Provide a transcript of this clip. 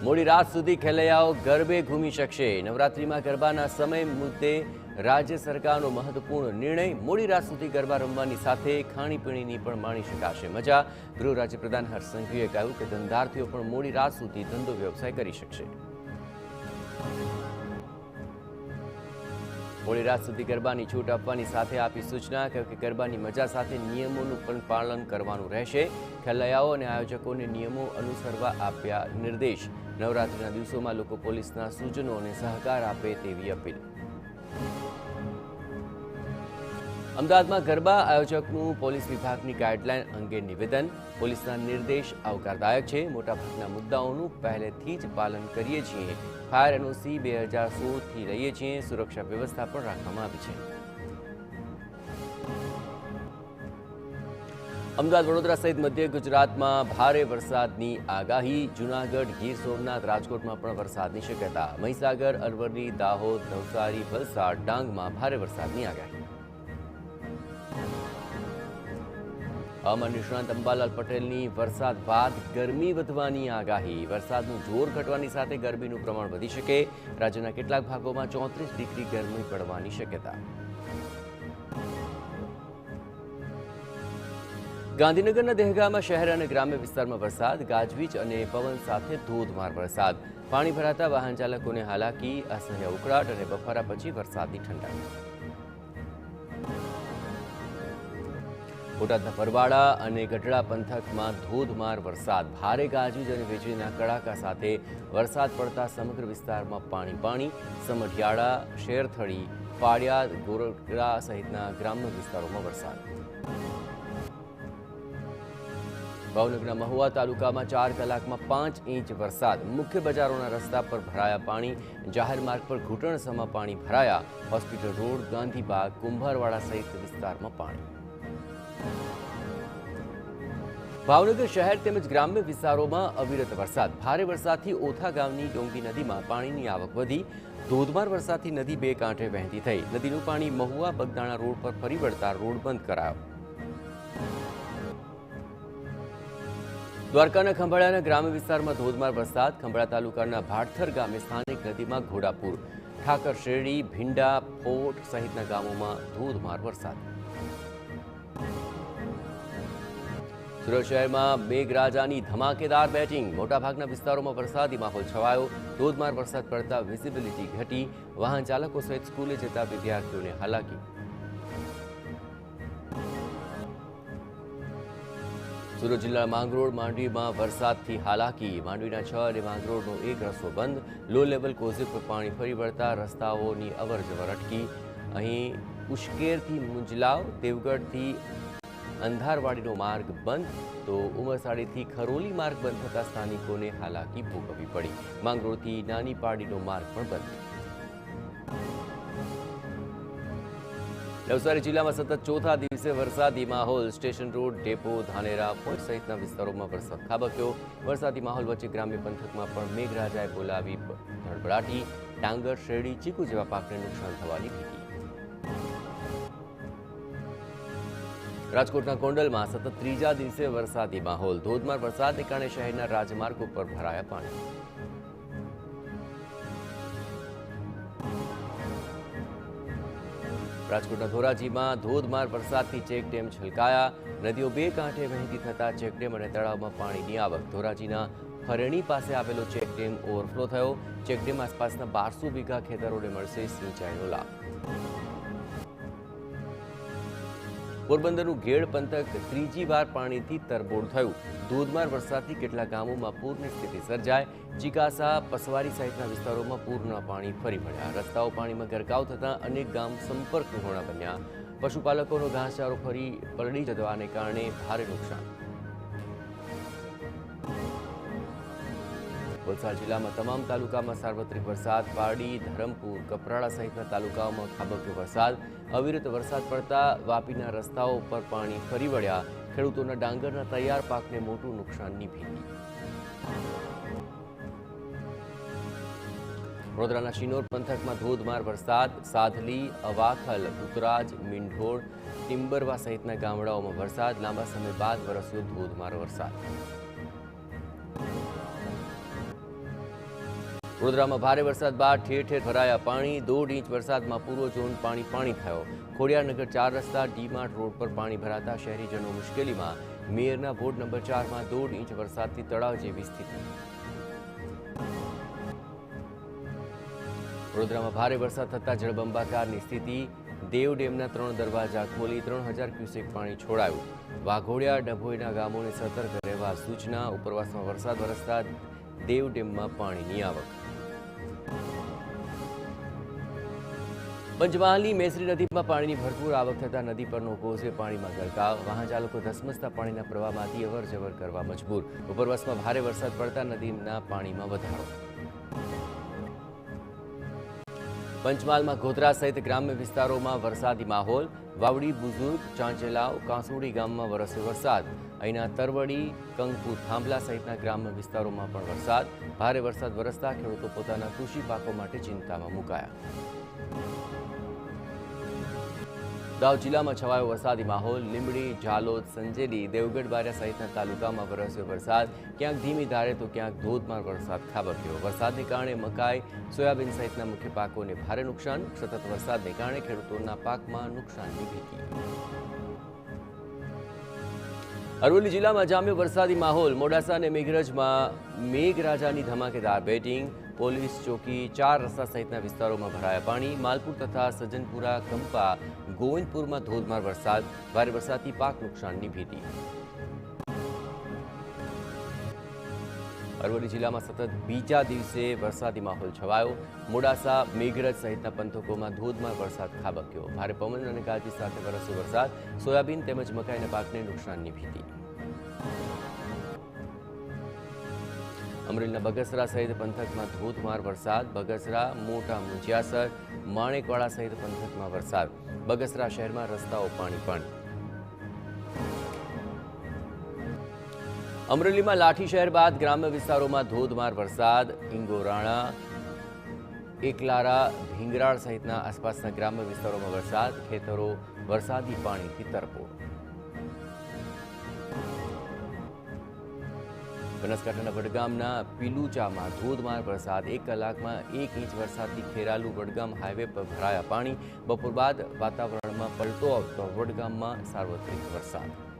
મોડી રાત સુધી ખેલૈયાઓ ગરબે ઘૂમી શકશે। નવરાત્રિમાં ગરબાના સમય મુદ્દે રાજ્ય સરકારનો મહત્વપૂર્ણ નિર્ણય। મોડી રાત સુધી ગરબા રમવાની સાથે ખાણીપીણીની પણ માણી શકાશે મજા। ગૃહ રાજ્યપ્રધાન હર્ષ સંઘવીએ કહ્યું કે ધંધાર્થીઓ પણ મોડી રાત સુધી ધંધો વ્યવસાય કરી શકશે। મોડી રાત સુધી ગરબાની છૂટ આપવાની સાથે આપી સૂચના। કહ્યું કે ગરબાની મજા સાથે નિયમોનું પણ પાલન કરવાનું રહેશે। ખેલૈયાઓ અને આયોજકોને નિયમો અનુસરવા આપ્યા નિર્દેશ। નવરાત્રિના દિવસોમાં લોકો પોલીસના સૂચનો અને સહકાર આપે તેવી અપીલ। અમદાવાદમાં ગરબા આયોજકનું પોલીસ વિભાગની ગાઈડલાઈન અંગે નિવેદન। પોલીસના નિર્દેશ આવકારદાયક છે। મોટાભાગના મુદ્દાઓનું પહેલેથી જ પાલન કરીએ છીએ। ફાયર એનઓસી 2016થી લઈએ છીએ। સુરક્ષા વ્યવસ્થા પણ રાખવામાં આવી છે। અમદાવાદ, વડોદરા સહિત મધ્ય ગુજરાતમાં ભારે વરસાદની આગાહી। જૂનાગઢ, ગીર સોમનાથ, રાજકોટમાં પણ વરસાદની શક્યતા। મહીસાગર, અરવલ્લી, દાહોદ, નવસારી, વલસાડ, ડાંગમાં ભારે વરસાદની આગાહી। હવામાન નિષ્ણાંત અંબાલાલ પટેલની વરસાદ બાદ ગરમી વધવાની આગાહી। વરસાદનું જોર ઘટવાની સાથે ગરમીનું પ્રમાણ વધી શકે। રાજ્યના કેટલાક ભાગોમાં 34 ડિગ્રી ગરમી પડવાની શક્યતા। ગાંધીનગરના દહેગામમાં શહેર અને ગ્રામ્ય વિસ્તારમાં વરસાદ। ગાજવીજ અને પવન સાથે ધોધમાર વરસાદ। પાણી ભરાતા વાહન ચાલકોને હાલાકી। અસહ્ય ઉકળાટ અને બફારા પછી વરસાદની ઠંડક। બોટાદના પરવાડા અને ગઢડા પંથકમાં ધોધમાર વરસાદ। ભારે ગાજવીજ અને વીજળીના કડાકા સાથે વરસાદ પડતા સમગ્ર વિસ્તારમાં પાણી। સમઢિયાળા, શેરથળી, પાળિયાદ, ગોરડા સહિતના ગ્રામ્ય વિસ્તારોમાં વરસાદ। ભાવનગરના મહુવા તાલુકામાં 4 કલાકમાં 5 ઇંચ વરસાદ। મુખ્ય બજારોના રસ્તા પર ભરાયા પાણી। જાહેર માર્ગ પર ઘૂંટણસમાં પાણી ભરાયા। હોસ્પિટલ રોડ, ગાંધીબાગ, કુંભારવાડા સહિત વિસ્તારમાં પાણી। ભાવનગર શહેર તેમજ ગ્રામ્ય વિસ્તારોમાં અવિરત વરસાદ। ભારે વરસાદથી ઓથા ગામની ડોંગી નદીમાં પાણીની આવક વધી। ધોધમાર વરસાદથી નદી બે કાંઠે વહેતી થઈ। નદીનું પાણી મહુવા બગદાણા રોડ પર ફરી વળતા રોડ બંધ કરાયો। દ્વારકાના ખંભાળિયાના ગ્રામ્ય વિસ્તારમાં ધોધમાર વરસાદ। ખંભાળિયા તાલુકાના ભાટથર ગામે સ્થાનિક નદીમાં ઘોડાપુર। ઠાકર શેરડી, ભીંડા, ફોટ સહિતના ગામોમાં ધોધમાર વરસાદ। સુરત શહેરમાં મેઘરાજાની ધમાકેદાર બેટિંગ। મોટાભાગના વિસ્તારોમાં વરસાદી માહોલ છવાયો। ધોધમાર વરસાદ પડતા વિઝિબિલિટી ઘટી। વાહન ચાલકો સહિત સ્કૂલે જતા વિદ્યાર્થીઓને હાલાકી। સુરત જિલ્લાના માંગરોળ, માંડવીમાં વરસાદથી હાલાકી। માંડવીના 6 અને માંગરોળનો એક રસ્તો બંધ। લો લેવલ કોઝવે પર પાણી ફરી વળતા રસ્તાઓની અવરજવર અટકી। અહીં ઉશ્કેરથી મુંજલાવ, દેવગઢથી અંધારવાડીનો માર્ગ બંધ તો ઉમરસાડીથી ખરોલી માર્ગ બંધ થતા સ્થાનિકોને હાલાકી ભોગવવી પડી। માંગરોળથી નાની પાડીનો માર્ગ પણ બંધ। નવસારી જિલ્લામાં સતત ચોથા દિવસે વરસાદી માહોલ। Station road, depot, Dhanera, point સહિતના વિસ્તારોમાં વરસાદ ખાબક્યો। વરસાદી માહોલ વચ્ચે ગ્રામ્ય પંથકમાં પણ મેઘરાજાએ બોલાવી ધડબડાટી। ડાંગર, શેરડી, ચીકુ જેવા પાકને નુકસાન થવાની ભીતિ। રાજકોટના ગોંડલમાં સતત ત્રીજા દિવસે વરસાદી માહોલ। ધોધમાર વરસાદને કારણે શહેરના રાજમાર્ગો પર ભરાયા પાણી। રાજકોટના ધોરાજીમાં ધોધમાર વરસાદથી ચેકડેમ છલકાયા। નદીઓ બે કાંઠે વહેતી થતા ચેકડેમ અને તળાવમાં પાણીની આવક। ધોરાજીના ફરેણી પાસે આવેલો ચેકડેમ ઓવરફ્લો થયો। ચેકડેમ આસપાસના 1200 વીઘા ખેતરોને મળશે સિંચાઈનો લાભ। પોરબંદરનું ઘેડ પંથક ત્રીજી વાર પાણીથી તરબોળ થયું। ધોધમાર વરસાદથી કેટલાક ગામોમાં પૂરની સ્થિતિ સર્જાઈ। ચિકાસા, પસવારી સહિતના વિસ્તારોમાં પૂરના પાણી ફરી વળ્યા। રસ્તાઓ પાણીમાં ગરકાવ થતાં અનેક ગામ સંપર્ક વિહોણા બન્યા। પશુપાલકોનો ઘાસચારો ફરી પલળી જવાને કારણે ભારે નુકસાન। વલસાડ જિલ્લામાં તમામ તાલુકામાં સાર્વત્રિક વરસાદ। પારડી, ધરમપુર, કપરાડા સહિતના તાલુકાઓમાં ખાબક્યો વરસાદ। અવિરત વરસાદ પડતા વાપીના રસ્તાઓ પર પાણી ફરી વળ્યા। ખેડૂતોના ડાંગરના તૈયાર પાકને મોટું નુકસાનની ભીતિ। વડોદરાના શિનોર પંથકમાં ધોધમાર વરસાદ। સાધલી, અવાખલ, ઉતરાજ, મીંઢોળ, ટિમ્બરવા સહિતના ગામડાઓમાં વરસાદ। લાંબા સમય બાદ વરસ્યો ધોધમાર વરસાદ। વડોદરામાં ભારે વરસાદ બાદ ઠેર ઠેર ભરાયા પાણી 1.5 ઇંચ વરસાદમાં પૂરો ઝોન પાણી પાણી થયો ખોડિયારનગર 4 રસ્તા ડીમાર્ટ રોડ પર પાણી ભરાતા શહેરીજનો મુશ્કેલીમાં મેયરના વોર્ડ નંબર 4 માં 1.5 ઇંચ વરસાદથી તળાવ જેવી સ્થિતિ વડોદરામાં ભારે વરસાદ થતા જળબંબાકારની સ્થિતિ દેવ ડેમના 3 દરવાજા ખોલી 3000 ક્યુસેક પાણી છોડાયું વાઘોડિયા ડભોઈના ગામોને સતર્ક રહેવા સૂચના ઉપરવાસમાં વરસાદ વરસતા દેવ ડેમમાં પાણીની આવક પંચમહાલની મેસરી નદીમાં પાણીની ભરપૂર આવક થતા નદી પરનો કોઝવે પાણીમાં ગરકાવ વાહન ચાલકો ધસમસતા પાણીના પ્રવાહમાંથી અવરજવર કરવા મજબૂર ઉપરવાસમાં ભારે વરસાદ પડતા નદીના પાણીમાં વધારો પંચમહાલમાં ગોધરા સહિત ગ્રામ્ય વિસ્તારોમાં વરસાદી માહોલ વાવડી બુઝુર્ગ ચાંચેલાવ કાંસુડી ગામમાં વરસ્યો વરસાદ અહીંના તરવડી કંકુ થાંભલા સહિતના ગ્રામ્ય વિસ્તારોમાં પણ વરસાદ ભારે વરસાદ વરસતા ખેડૂતો પોતાના કૃષિ પાકો માટે ચિંતામાં મુકાયા દાહોદ જિલ્લામાં છવાયો વરસાદી માહોલ લીંબડી ઝાલોદ સંજેલી દેવગઢ બારિયા સહિતના તાલુકામાં વરસ્યો વરસાદ ક્યાંક ધીમી ધારે તો ક્યાંક ધોધમાર વરસાદ ખાબક્યો વરસાદને કારણે મકાઈ સોયાબીન સહિતના મુખ્ય પાકોને ભારે નુકસાન સતત વરસાદને કારણે ખેડૂતોના પાકમાં નુકસાનની ભીતિ અરવલ્લી જિલ્લામાં જામ્યો વરસાદી માહોલ મોડાસા અને મેઘરજમાં મેઘરાજાની ધમાકેદાર બેટિંગ પોલીસ ચોકી 4 રસ્તા સહિતના વિસ્તારોમાં ભરાયા પાણી માલપુર તથા સજ્જનપુરા કંપા ગોવિંદપુરમાં ધોધમાર વરસાદ ભારે વરસાદથી પાક નુકસાનની ભીતિ અરવલ્લી જિલ્લામાં સતત બીજા દિવસે વરસાદી માહોલ છવાયો મોડાસા મેઘરજ સહિતના પંથકોમાં ધોધમાર વરસાદ ખાબક્યો ભારે પવન અને ગાજવી સાથે વરસ્યો વરસાદ સોયાબીન તેમજ મકાઈના પાકને નુકસાનની ભીતિ અમરેલીના બગસરા સહિત પંથકમાં ધોધમાર વરસાદ બગસરા મોટા મુંજિયાસર માણેકવાડા સહિત પંથકમાં વરસાદ બગસરા શહેરમાં રસ્તાઓ પાણી પાણી અમરેલીમાં લાઠી શહેર બાદ ગ્રામ્ય વિસ્તારોમાં ધોધમાર વરસાદ ઇંગોરાણા એકલારા ભીંગરાળ સહિતના આસપાસના ગ્રામ્ય વિસ્તારોમાં વરસાદ ખેતરો વરસાદી પાણીથી તરબોળ બનાસકાંઠાના વડગામના પીલુચામાં ધોધમાર વરસાદ 1 કલાકમાં 1 ઇંચ વરસાદથી ખેરાલુ વડગામ હાઈવે પર ભરાયા પાણી બપોર બાદ વાતાવરણમાં પલટો આવતો વડગામમાં સાર્વત્રિક વરસાદ